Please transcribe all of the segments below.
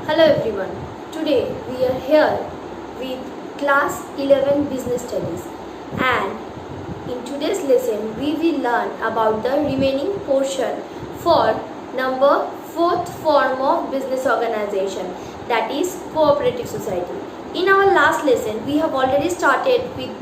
Hello everyone. Today we are here with class 11 business studies, and in today's lesson we will learn about the remaining portion for number 4th form of business organization, that is cooperative society. In our last lesson we have already started with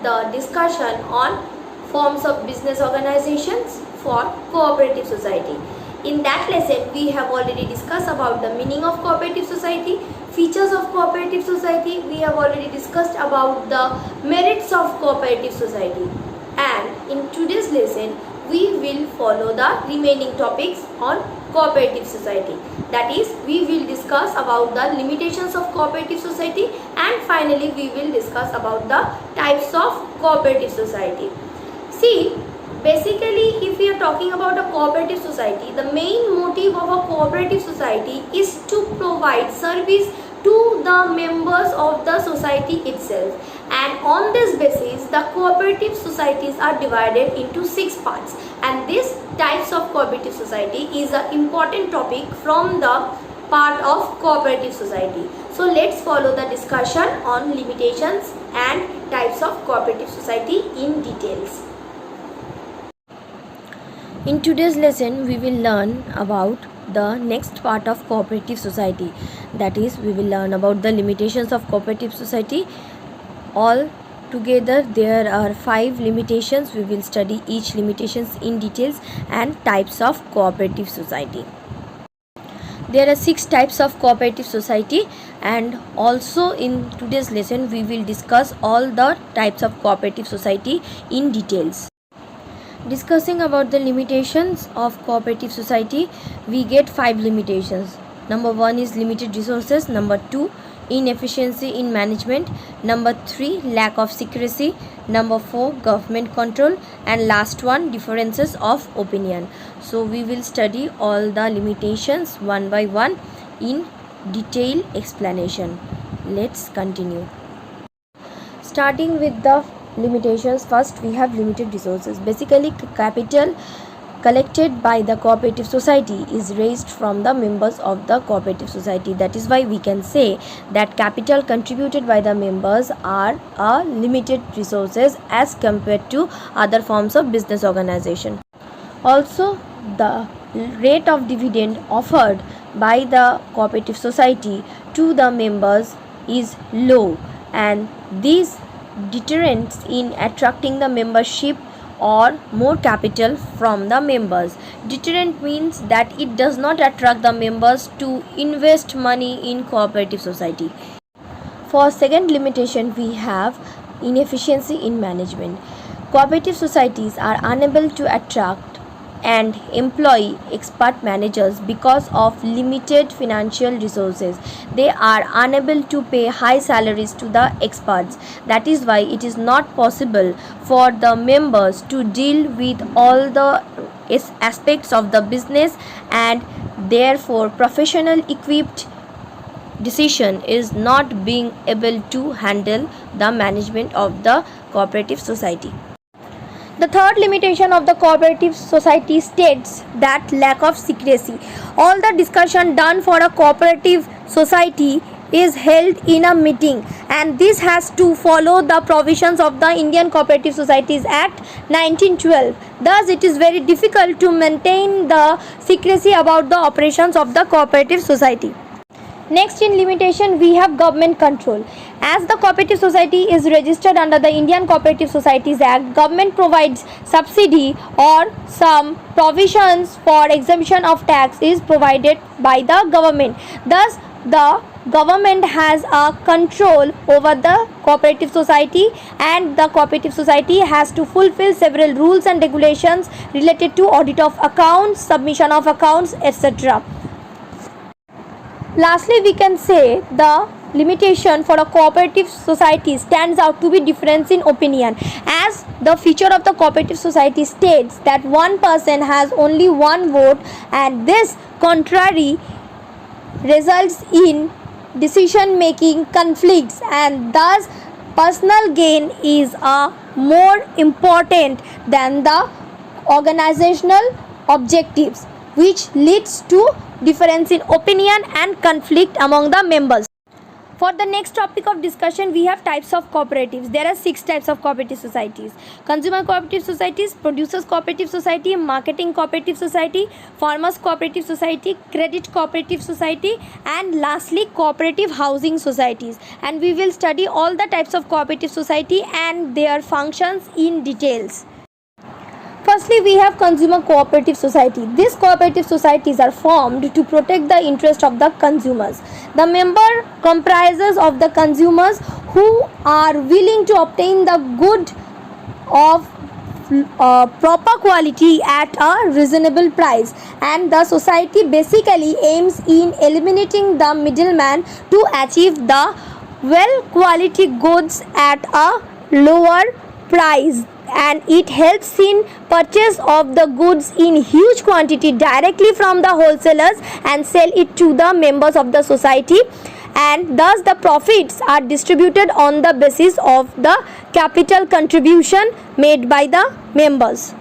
the discussion on forms of business organizations for cooperative society. In that lesson, we have already discussed about the meaning of cooperative society, features of cooperative society. We have already discussed about the merits of cooperative society. And in today's lesson, we will follow the remaining topics on cooperative society. That is, we will discuss about the limitations of cooperative society, and finally we will discuss about the types of cooperative society. See, basically, if we are talking about a cooperative society, the main motive of a cooperative society is to provide service to the members of the society itself. And on this basis, the cooperative societies are divided into 6 parts. And this types of cooperative society is an important topic from the part of cooperative society. So let's follow the discussion on limitations and types of cooperative society in details. In today's lesson, we will learn about the next part of cooperative society. That is, we will learn about the limitations of cooperative society. All together, there are 5 limitations. We will study each limitations in details and types of cooperative society. There are 6 types of cooperative society, and also in today's lesson, we will discuss all the types of cooperative society in details. Discussing about the limitations of cooperative society, we get 5 limitations. Number 1 is limited resources. Number 2, inefficiency in management. Number 3, lack of secrecy. Number 4, government control. And last one, differences of opinion. So we will study all the limitations one by one in detailed explanation. Let's continue. Starting with the limitations, first we have limited resources. Basically, capital collected by the cooperative society is raised from the members of the cooperative society. That is why we can say that capital contributed by the members are a limited resources as compared to other forms of business organization. Also, the rate of dividend offered by the cooperative society to the members is low, and these deterrents in attracting the membership or more capital from the members. Deterrent means that it does not attract the members to invest money in cooperative society. For second limitation, we have inefficiency in management. Cooperative societies are unable to attract and employ expert managers because of limited financial resources. They are unable to pay high salaries to the experts. That is why it is not possible for the members to deal with all the aspects of the business, and therefore professional equipped decision is not being able to handle the management of the cooperative society. The third limitation of the cooperative society states that lack of secrecy. All the discussion done for a cooperative society is held in a meeting, and this has to follow the provisions of the Indian Cooperative Societies Act 1912. Thus, it is very difficult to maintain the secrecy about the operations of the cooperative society. Next in limitation, we have government control. As the cooperative society is registered under the Indian Cooperative Societies Act, government provides subsidy or some provisions for exemption of tax is provided by the government. Thus, the government has a control over the cooperative society, and the cooperative society has to fulfill several rules and regulations related to audit of accounts, submission of accounts, etc. Lastly, we can say the limitation for a cooperative society stands out to be difference in opinion, as the feature of the cooperative society states that one person has only one vote, and this contrary results in decision making conflicts, and thus personal gain is more important than the organizational objectives, which leads to difference in opinion and conflict among the members. For the next topic of discussion, we have types of cooperatives. There are 6 types of cooperative societies: consumer cooperative societies, producers cooperative society, marketing cooperative society, farmers cooperative society, credit cooperative society, and lastly cooperative housing societies. And we will study all the types of cooperative society and their functions in details. Firstly, we have consumer cooperative society. These cooperative societies are formed to protect the interest of the consumers. The member comprises of the consumers who are willing to obtain the good of proper quality at a reasonable price, and the society basically aims in eliminating the middleman to achieve the well quality goods at a lower price, and it helps in purchase of the goods in huge quantity directly from the wholesalers and sell it to the members of the society, and thus the profits are distributed on the basis of the capital contribution made by the members.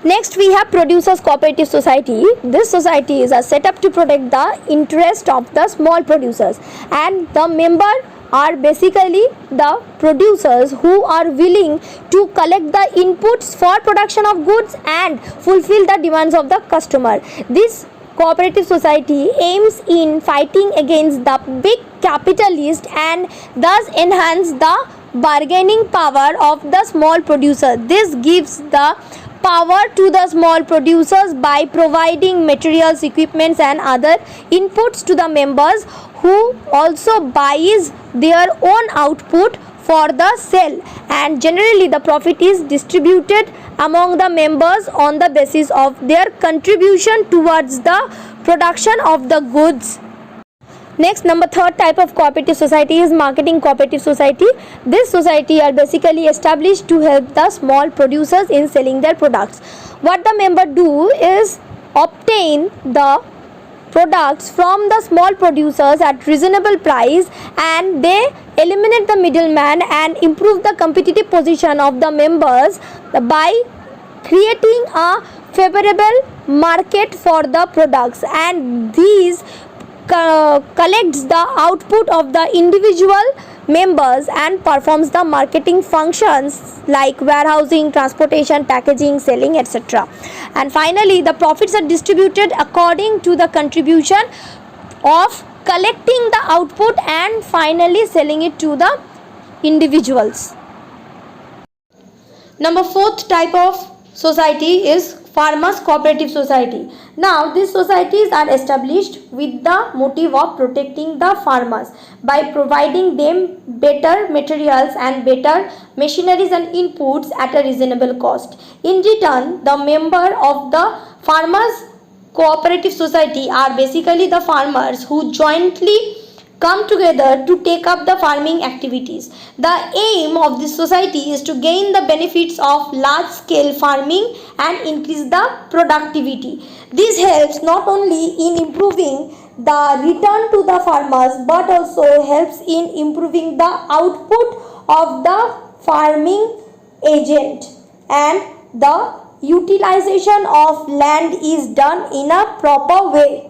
Next, we have producers cooperative society. This society is set up to protect the interest of the small producers, and the member are basically the producers who are willing to collect the inputs for production of goods and fulfill the demands of the customer. This cooperative society aims in fighting against the big capitalist and thus enhance the bargaining power of the small producer. This gives the power to the small producers by providing materials, equipments and other inputs to the members, who also buys their own output for the sale, and generally the profit is distributed among the members on the basis of their contribution towards the production of the goods. Next, number 3rd type of cooperative society is marketing cooperative society. This society are basically established to help the small producers in selling their products. What the member do is obtain the products from the small producers at reasonable price, and they eliminate the middleman and improve the competitive position of the members by creating a favorable market for the products, and these collects the output of the individual members and performs the marketing functions like warehousing, transportation, packaging, selling, etc. And finally, the profits are distributed according to the contribution of collecting the output and finally selling it to the individuals. Number 4th type of society is farmers cooperative society. Now these societies are established with the motive of protecting the farmers by providing them better materials and better machineries and inputs at a reasonable cost. In return, the member of the farmers cooperative society are basically the farmers who jointly come together to take up the farming activities. The aim of this society is to gain the benefits of large scale farming and increase the productivity. This helps not only in improving the return to the farmers but also helps in improving the output of the farming agent, and the utilization of land is done in a proper way.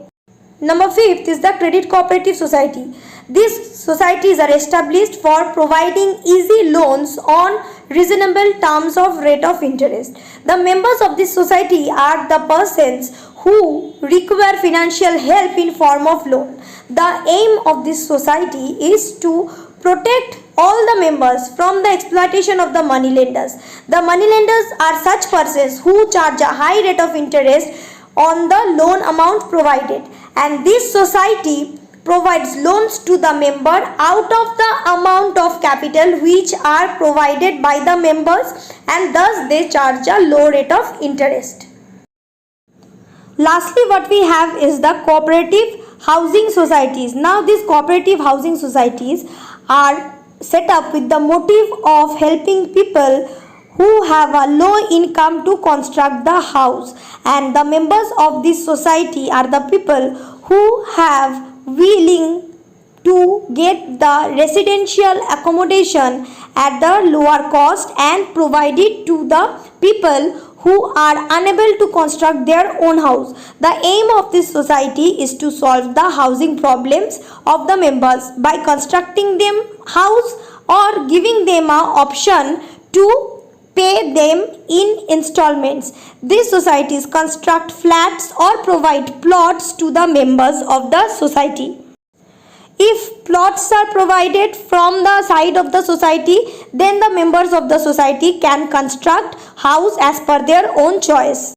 Number 5th is the credit cooperative society. These societies are established for providing easy loans on reasonable terms of rate of interest. The members of this society are the persons who require financial help in form of loan. The aim of this society is to protect all the members from the exploitation of the moneylenders. The moneylenders are such persons who charge a high rate of interest on the loan amount provided, and this society provides loans to the member out of the amount of capital which are provided by the members, and thus they charge a low rate of interest. Lastly, what we have is the cooperative housing societies. Now these cooperative housing societies are set up with the motive of helping people who have a low income to construct the house, and the members of this society are the people who have willing to get the residential accommodation at the lower cost and provide it to the people who are unable to construct their own house. The aim of this society is to solve the housing problems of the members by constructing them house or giving them an option to pay them in installments. These societies construct flats or provide plots to the members of the society. If plots are provided from the side of the society, then the members of the society can construct house as per their own choice.